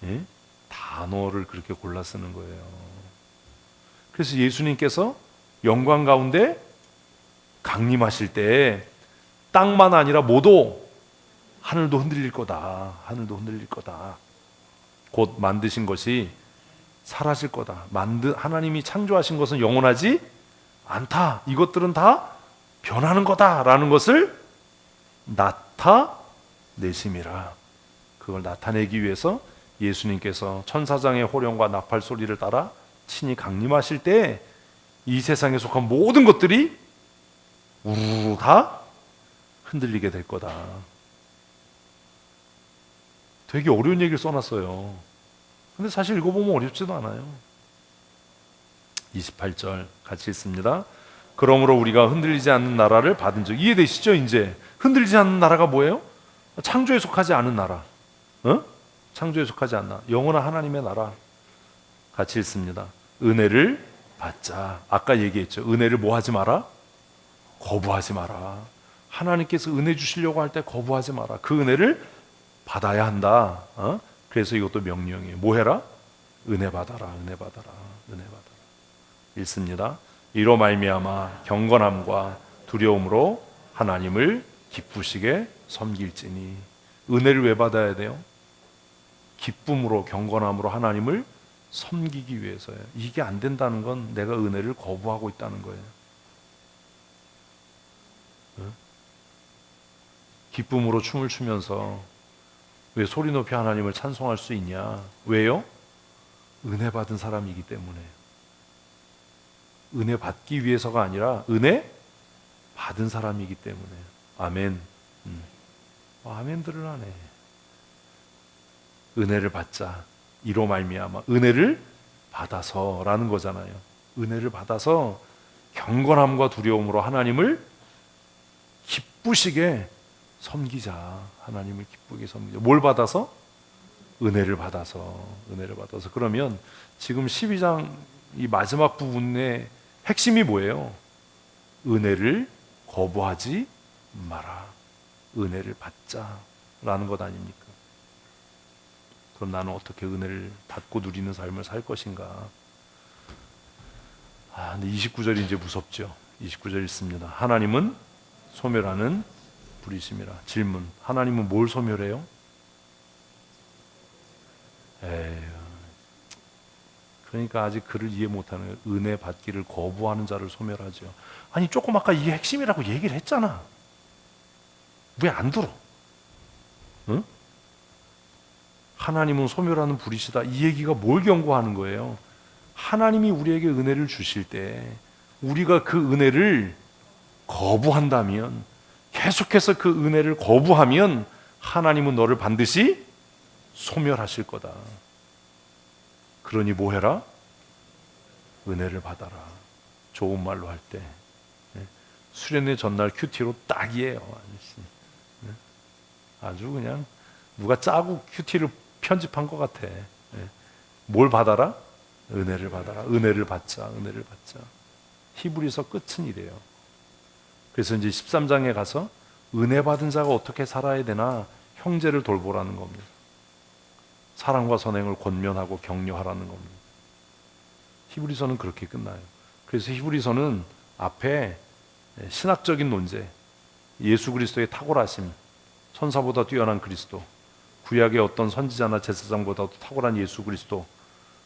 예? 단어를 그렇게 골라 쓰는 거예요. 그래서 예수님께서 영광 가운데 강림하실 때 땅만 아니라 모두 하늘도 흔들릴 거다. 하늘도 흔들릴 거다. 곧 만드신 것이 사라질 거다. 하나님이 창조하신 것은 영원하지 않다. 이것들은 다 변하는 거다라는 것을 나타내심이라. 그걸 나타내기 위해서 예수님께서 천사장의 호령과 나팔 소리를 따라 친히 강림하실 때 이 세상에 속한 모든 것들이 우르르 다 흔들리게 될 거다. 되게 어려운 얘기를 써놨어요. 근데 사실 읽어보면 어렵지도 않아요. 28절 같이 읽습니다. 그러므로 우리가 흔들리지 않는 나라를 받은 적. 이해되시죠? 이제 흔들리지 않는 나라가 뭐예요? 창조에 속하지 않은 나라. 창조에 속하지 않나. 영원한 하나님의 나라. 같이 읽습니다. 은혜를 받자. 아까 얘기했죠. 은혜를 뭐 하지 마라? 거부하지 마라. 하나님께서 은혜 주시려고 할 때 거부하지 마라. 그 은혜를 받아야 한다. 그래서 이것도 명령이에요. 뭐 해라? 은혜 받아라. 은혜 받아라. 은혜 받아라. 읽습니다. 이로 말미암아 경건함과 두려움으로 하나님을 기쁘시게 섬길지니. 은혜를 왜 받아야 돼요? 기쁨으로, 경건함으로 하나님을 섬기기 위해서예요. 이게 안 된다는 건 내가 은혜를 거부하고 있다는 거예요. 기쁨으로 춤을 추면서 왜 소리 높이 하나님을 찬송할 수 있냐? 왜요? 은혜 받은 사람이기 때문에. 은혜 받기 위해서가 아니라 은혜 받은 사람이기 때문에. 아멘. 아멘들을 하네. 은혜를 받자. 이로 말미암아 은혜를 받아서라는 거잖아요. 은혜를 받아서 경건함과 두려움으로 하나님을 기쁘시게 섬기자. 하나님을 기쁘게 섬기자. 뭘 받아서? 은혜를 받아서. 은혜를 받아서. 그러면 지금 12장 이 마지막 부분의 핵심이 뭐예요? 은혜를 거부하지 마라. 은혜를 받자라는 것 아닙니까? 그럼 나는 어떻게 은혜를 받고 누리는 삶을 살 것인가? 근데 29절이 이제 무섭죠. 29절 읽습니다. 하나님은 소멸하는 불이심이라. 질문. 하나님은 뭘 소멸해요? 그러니까 아직 그를 이해 못하는 거예요. 은혜 받기를 거부하는 자를 소멸하죠. 아니 조금 아까 이게 핵심이라고 얘기를 했잖아. 왜 안 들어? 응? 하나님은 소멸하는 불이시다. 이 얘기가 뭘 경고하는 거예요? 하나님이 우리에게 은혜를 주실 때 우리가 그 은혜를 거부한다면, 계속해서 그 은혜를 거부하면 하나님은 너를 반드시 소멸하실 거다. 그러니 뭐 해라? 은혜를 받아라. 좋은 말로 할 때. 수련회 전날 큐티로 딱이에요. 아주 그냥 누가 짜고 큐티를 편집한 것 같아. 뭘 받아라? 은혜를 받아라. 은혜를 받자. 은혜를 받자. 히브리서 끝은 이래요. 그래서 이제 13장에 가서 은혜 받은 자가 어떻게 살아야 되나 형제를 돌보라는 겁니다. 사랑과 선행을 권면하고 격려하라는 겁니다. 히브리서는 그렇게 끝나요. 그래서 히브리서는 앞에 신학적인 논제, 예수 그리스도의 탁월하심, 천사보다 뛰어난 그리스도, 구약의 어떤 선지자나 제사장보다도 탁월한 예수 그리스도,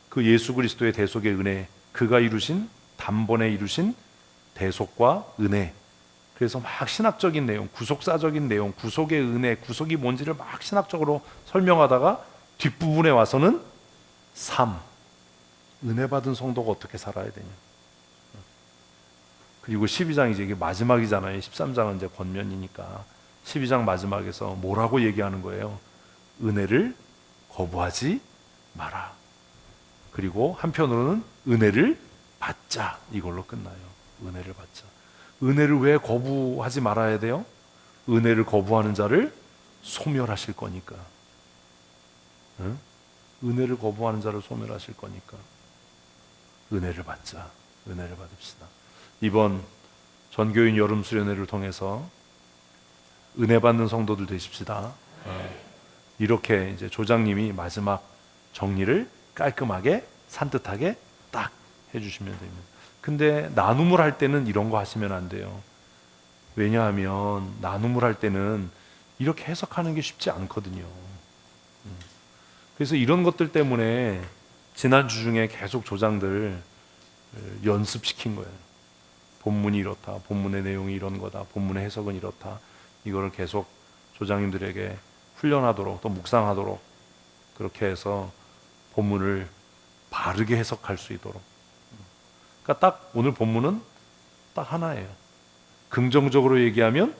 그 예수 그리스도의 대속의 은혜, 그가 이루신 단번에 이루신 대속과 은혜. 그래서 막 신학적인 내용, 구속사적인 내용, 구속의 은혜, 구속이 뭔지를 막 신학적으로 설명하다가 뒷부분에 와서는 삶, 은혜 받은 성도가 어떻게 살아야 되냐. 그리고 12장이 이제 이게 마지막이잖아요. 13장은 이제 권면이니까 12장 마지막에서 뭐라고 얘기하는 거예요? 은혜를 거부하지 마라. 그리고 한편으로는 은혜를 받자, 이걸로 끝나요. 은혜를 받자. 은혜를 왜 거부하지 말아야 돼요? 은혜를 거부하는 자를 소멸하실 거니까. 응? 은혜를 거부하는 자를 소멸하실 거니까 은혜를 받자. 은혜를 받읍시다. 이번 전교인 여름 수련회를 통해서 은혜 받는 성도들 되십시다. 이렇게 이제 조장님이 마지막 정리를 깔끔하게 산뜻하게 딱 해주시면 됩니다. 근데 나눔을 할 때는 이런 거 하시면 안 돼요. 왜냐하면 나눔을 할 때는 이렇게 해석하는 게 쉽지 않거든요. 그래서 이런 것들 때문에 지난주 중에 계속 조장들 연습시킨 거예요. 본문이 이렇다, 본문의 내용이 이런 거다, 본문의 해석은 이렇다. 이거를 계속 조장님들에게 훈련하도록 또 묵상하도록 그렇게 해서 본문을 바르게 해석할 수 있도록. 그러니까 딱 오늘 본문은 딱 하나예요. 긍정적으로 얘기하면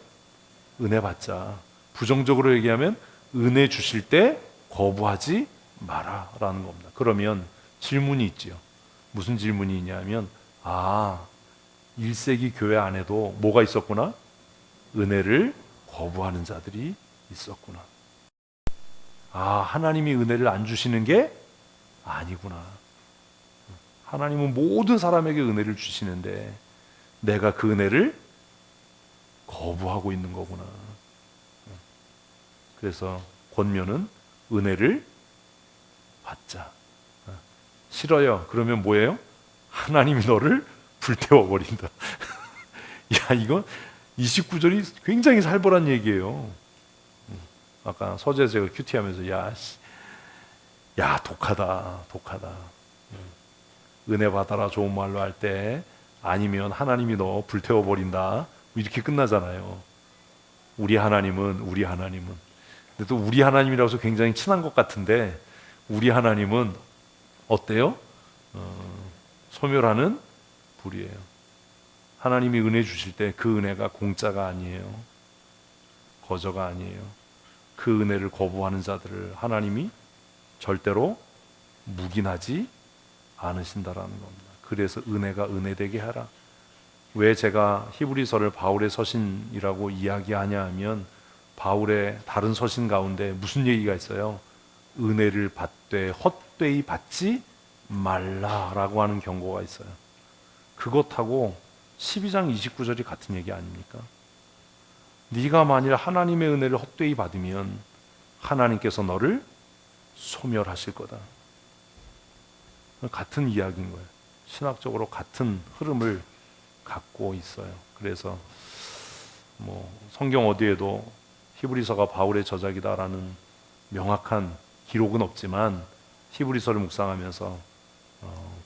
은혜 받자, 부정적으로 얘기하면 은혜 주실 때 거부하지 마라 라는 겁니다. 그러면 질문이 있지요. 무슨 질문이 있냐면 1세기 교회 안에도 뭐가 있었구나? 은혜를 거부하는 자들이 있었구나. 하나님이 은혜를 안 주시는 게 아니구나. 하나님은 모든 사람에게 은혜를 주시는데 내가 그 은혜를 거부하고 있는 거구나. 그래서 권면은 은혜를 받자. 싫어요. 그러면 뭐예요? 하나님이 너를 불태워버린다. 야, 이거 29절이 굉장히 살벌한 얘기예요. 아까 서재 제가 큐티하면서 야 독하다. 은혜 받아라 좋은 말로 할 때 아니면 하나님이 너 불태워버린다 이렇게 끝나잖아요. 우리 하나님은 근데 또 우리 하나님이라고 해서 굉장히 친한 것 같은데 우리 하나님은 어때요? 소멸하는 불이에요. 하나님이 은혜 주실 때 그 은혜가 공짜가 아니에요. 거저가 아니에요. 그 은혜를 거부하는 자들을 하나님이 절대로 묵인하지 않으신다라는 겁니다. 그래서 은혜가 은혜되게 하라. 왜 제가 히브리서를 바울의 서신이라고 이야기하냐 하면 바울의 다른 서신 가운데 무슨 얘기가 있어요? 은혜를 받되 헛되이 받지 말라라고 하는 경고가 있어요. 그것하고 12장 29절이 같은 얘기 아닙니까? 네가 만일 하나님의 은혜를 헛되이 받으면 하나님께서 너를 소멸하실 거다. 같은 이야기인 거예요. 신학적으로 같은 흐름을 갖고 있어요. 그래서 성경 어디에도 히브리서가 바울의 저작이다라는 명확한 기록은 없지만 히브리서를 묵상하면서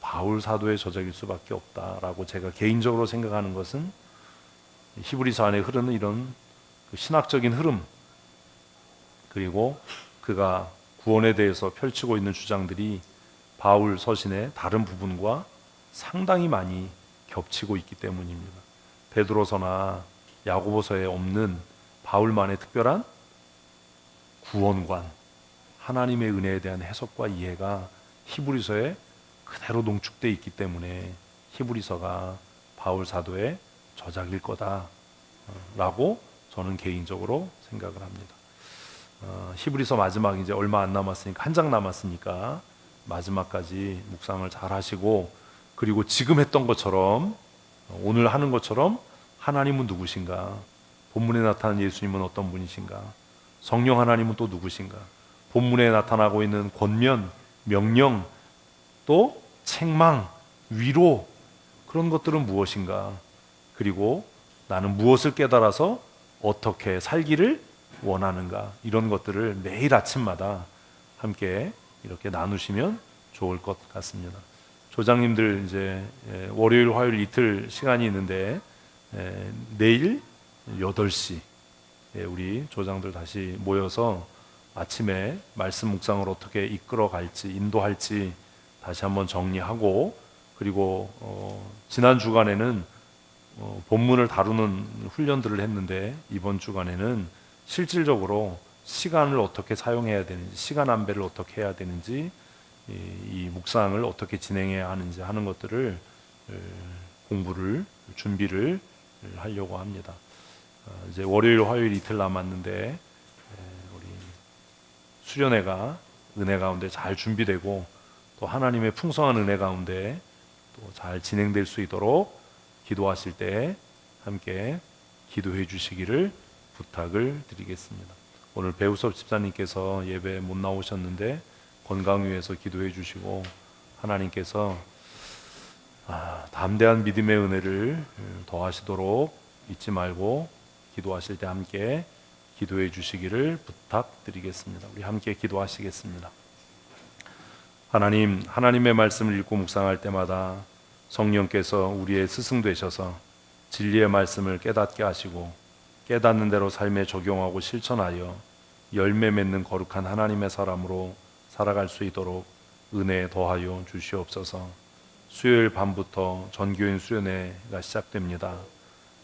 바울 사도의 저작일 수밖에 없다라고 제가 개인적으로 생각하는 것은 히브리서 안에 흐르는 이런 신학적인 흐름 그리고 그가 구원에 대해서 펼치고 있는 주장들이 바울 서신의 다른 부분과 상당히 많이 겹치고 있기 때문입니다. 베드로서나 야고보서에 없는 바울만의 특별한 구원관, 하나님의 은혜에 대한 해석과 이해가 히브리서에 그대로 농축되어 있기 때문에 히브리서가 바울 사도의 저작일 거다라고 저는 개인적으로 생각을 합니다. 히브리서 마지막 이제 얼마 안 남았으니까 한 장 남았으니까 마지막까지 묵상을 잘 하시고 그리고 지금 했던 것처럼 오늘 하는 것처럼 하나님은 누구신가? 본문에 나타난 예수님은 어떤 분이신가? 성령 하나님은 또 누구신가? 본문에 나타나고 있는 권면, 명령, 또 책망, 위로 그런 것들은 무엇인가? 그리고 나는 무엇을 깨달아서 어떻게 살기를 원하는가, 이런 것들을 매일 아침마다 함께 이렇게 나누시면 좋을 것 같습니다. 조장님들 이제 월요일, 화요일 이틀 시간이 있는데 내일 8시 우리 조장들 다시 모여서 아침에 말씀 묵상을 어떻게 이끌어 갈지, 인도할지 다시 한번 정리하고, 그리고 지난 주간에는 본문을 다루는 훈련들을 했는데 이번 주간에는 실질적으로 시간을 어떻게 사용해야 되는지, 시간 안배를 어떻게 해야 되는지, 이 묵상을 어떻게 진행해야 하는지 하는 것들을 공부를, 준비를 하려고 합니다. 이제 월요일, 화요일 이틀 남았는데 우리 수련회가 은혜 가운데 잘 준비되고 또 하나님의 풍성한 은혜 가운데 또 잘 진행될 수 있도록 기도하실 때 함께 기도해 주시기를 부탁을 드리겠습니다. 오늘 배우섭 집사님께서 예배 못 나오셨는데 건강 위해서 기도해 주시고, 하나님께서 담대한 믿음의 은혜를 더하시도록 잊지 말고 기도하실 때 함께 기도해 주시기를 부탁드리겠습니다. 우리 함께 기도하시겠습니다. 하나님, 하나님의 말씀을 읽고 묵상할 때마다 성령께서 우리의 스승 되셔서 진리의 말씀을 깨닫게 하시고 깨닫는 대로 삶에 적용하고 실천하여 열매 맺는 거룩한 하나님의 사람으로 살아갈 수 있도록 은혜 더하여 주시옵소서. 수요일 밤부터 전교인 수련회가 시작됩니다.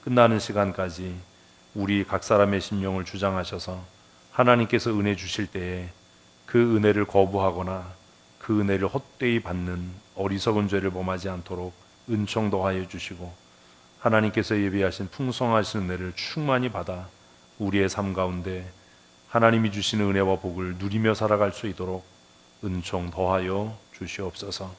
끝나는 시간까지 우리 각 사람의 심령을 주장하셔서 하나님께서 은혜 주실 때에 그 은혜를 거부하거나 그 은혜를 헛되이 받는 어리석은 죄를 범하지 않도록 은총 더하여 주시고, 하나님께서 예비하신 풍성하신 은혜를 충만히 받아 우리의 삶 가운데 하나님이 주시는 은혜와 복을 누리며 살아갈 수 있도록 은총 더하여 주시옵소서.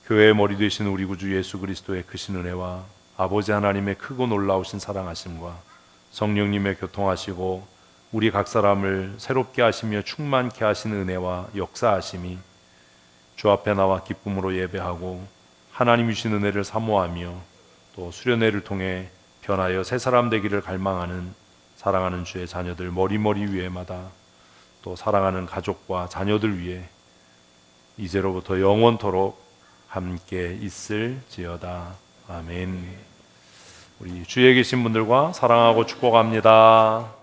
교회의 머리 되신 우리 구주 예수 그리스도의 크신 은혜와 아버지 하나님의 크고 놀라우신 사랑하심과 성령님의 교통하시고 우리 각 사람을 새롭게 하시며 충만케 하시는 은혜와 역사하심이 주 앞에 나와 기쁨으로 예배하고 하나님이 주신 은혜를 사모하며 또 수련회를 통해 변하여 새 사람 되기를 갈망하는 사랑하는 주의 자녀들 머리머리 위에마다, 또 사랑하는 가족과 자녀들 위에 이제로부터 영원토록 함께 있을지어다. 아멘. 우리 주위에 계신 분들과 사랑하고 축복합니다.